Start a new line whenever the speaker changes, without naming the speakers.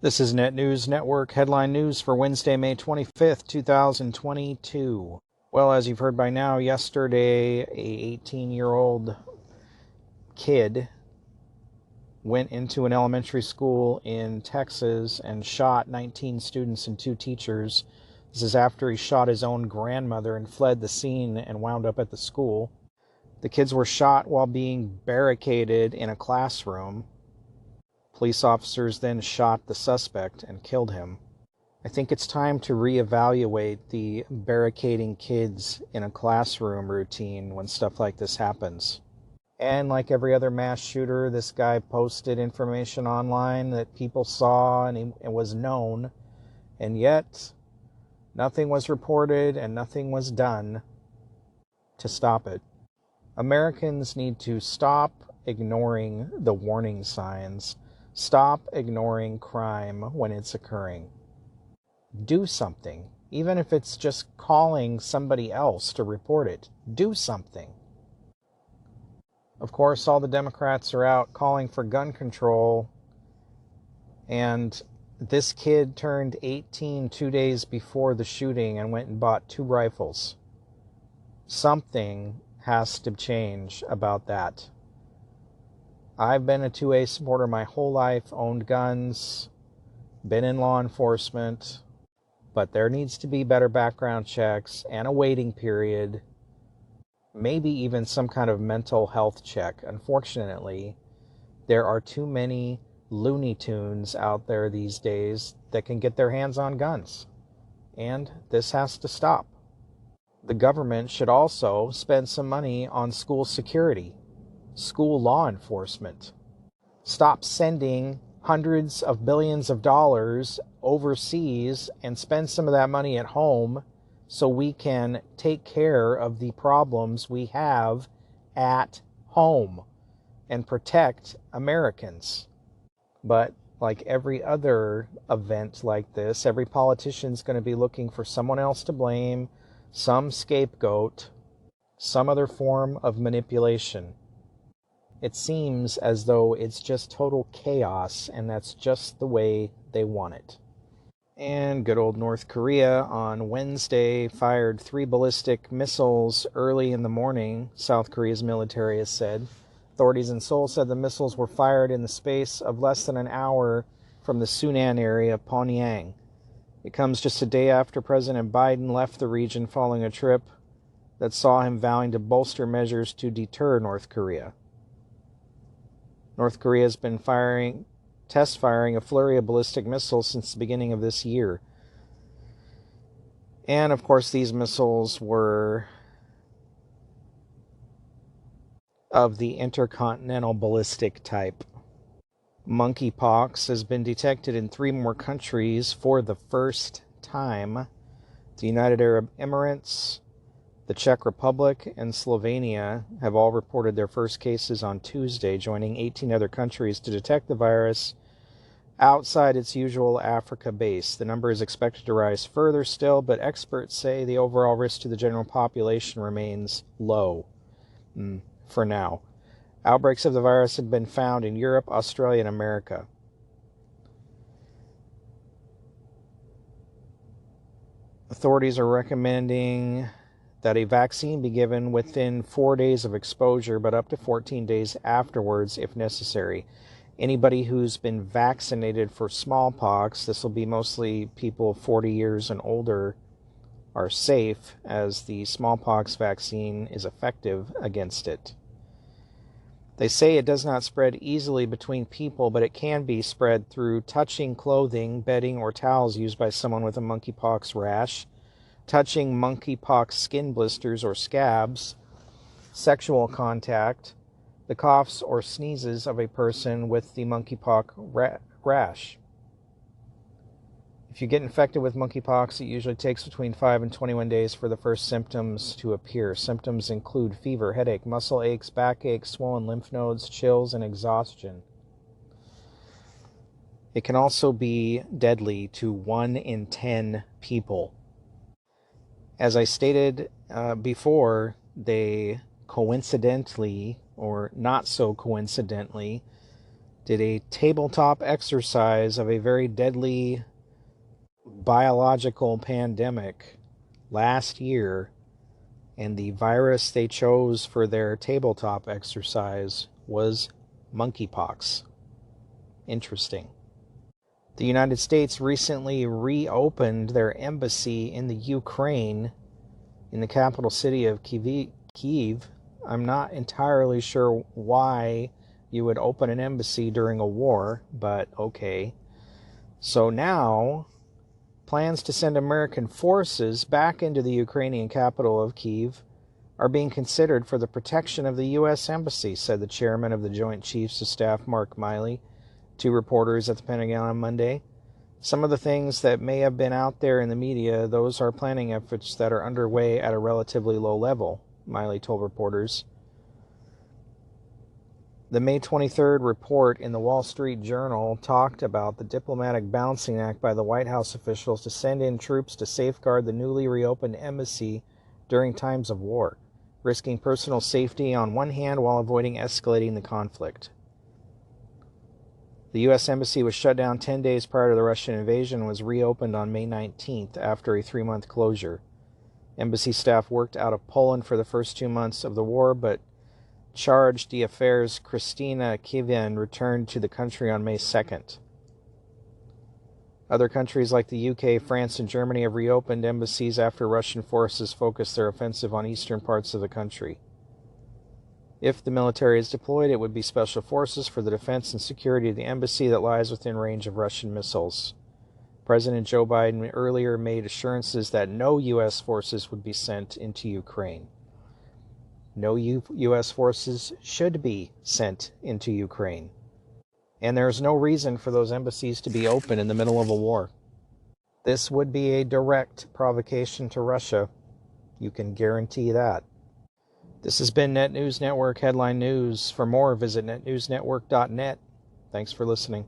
This is Net News Network headline news for Wednesday, May 25th, 2022. Well, as you've heard by now, yesterday a 18-year-old kid went into an elementary school in Texas and shot 19 students and 2 teachers. This is after he shot his own grandmother and fled the scene and wound up at the school. The kids were shot while being barricaded in a classroom. Police officers then shot the suspect and killed him. I think it's time to reevaluate the barricading kids in a classroom routine when stuff like this happens. And like every other mass shooter, this guy posted information online that people saw and it was known, and yet nothing was reported and nothing was done to stop it. Americans need to stop ignoring the warning signs. Stop ignoring crime when it's occurring. Do something, even if it's just calling somebody else to report it. Do something. Of course, all the Democrats are out calling for gun control, and this kid turned 18 2 days before the shooting and went and bought 2 rifles. Something has to change about that. I've been a 2A supporter my whole life, owned guns, been in law enforcement, but there needs to be better background checks and a waiting period, maybe even some kind of mental health check. Unfortunately, there are too many Looney Tunes out there these days that can get their hands on guns, and this has to stop. The government should also spend some money on school security, school law enforcement. Stop sending hundreds of billions of dollars overseas and spend some of that money at home so we can take care of the problems we have at home and protect Americans. But like every other event like this, every politician's going to be looking for someone else to blame, some scapegoat, some other form of manipulation. It seems as though it's just total chaos, and that's just the way they want it. And good old North Korea on Wednesday fired 3 ballistic missiles early in the morning, South Korea's military has said. Authorities in Seoul said the missiles were fired in the space of less than an hour from the Sunan area of Pyongyang. It comes just a day after President Biden left the region following a trip that saw him vowing to bolster measures to deter North Korea. North Korea has been test firing a flurry of ballistic missiles since the beginning of this year. And of course, these missiles were of the intercontinental ballistic type. Monkeypox has been detected in 3 more countries for the first time. The United Arab Emirates, the Czech Republic, and Slovenia have all reported their first cases on Tuesday, joining 18 other countries to detect the virus outside its usual Africa base. The number is expected to rise further still, but experts say the overall risk to the general population remains low for now. Outbreaks of the virus have been found in Europe, Australia, and America. Authorities are recommending that a vaccine be given within 4 days of exposure, but up to 14 days afterwards if necessary. Anybody who's been vaccinated for smallpox, this will be mostly people 40 years and older, are safe, as the smallpox vaccine is effective against it. They say it does not spread easily between people, but it can be spread through touching clothing, bedding, or towels used by someone with a monkeypox rash, touching monkeypox skin blisters or scabs, sexual contact, the coughs or sneezes of a person with the monkeypox rash. If you get infected with monkeypox, it usually takes between 5 and 21 days for the first symptoms to appear. Symptoms include fever, headache, muscle aches, backache, swollen lymph nodes, chills, and exhaustion. It can also be deadly to 1 in 10 people. As I stated before, they coincidentally, or not so coincidentally, did a tabletop exercise of a very deadly biological pandemic last year, and the virus they chose for their tabletop exercise was monkeypox. Interesting. The United States recently reopened their embassy in the Ukraine, in the capital city of Kyiv. I'm not entirely sure why you would open an embassy during a war, but okay. So now, plans to send American forces back into the Ukrainian capital of Kyiv are being considered for the protection of the U.S. Embassy, said the chairman of the Joint Chiefs of Staff, Mark Milley, to reporters at the Pentagon on Monday. Some of the things that may have been out there in the media, those are planning efforts that are underway at a relatively low level, Milley told reporters. The May 23rd report in the Wall Street Journal talked about the diplomatic balancing act by the White House officials to send in troops to safeguard the newly reopened embassy during times of war, risking personal safety on one hand while avoiding escalating the conflict. The U.S. Embassy was shut down 10 days prior to the Russian invasion and was reopened on May 19th after a 3-month closure. Embassy staff worked out of Poland for the first 2 months of the war, but charge d'affaires Kristina Kivyan returned to the country on May 2nd. Other countries like the UK, France, and Germany have reopened embassies after Russian forces focused their offensive on eastern parts of the country. If the military is deployed, it would be special forces for the defense and security of the embassy that lies within range of Russian missiles. President Joe Biden earlier made assurances that no U.S. forces would be sent into Ukraine. No U.S. forces should be sent into Ukraine. And there's no reason for those embassies to be open in the middle of a war. This would be a direct provocation to Russia. You can guarantee that. This has been Net News Network Headline News. For more, visit netnewsnetwork.net. Thanks for listening.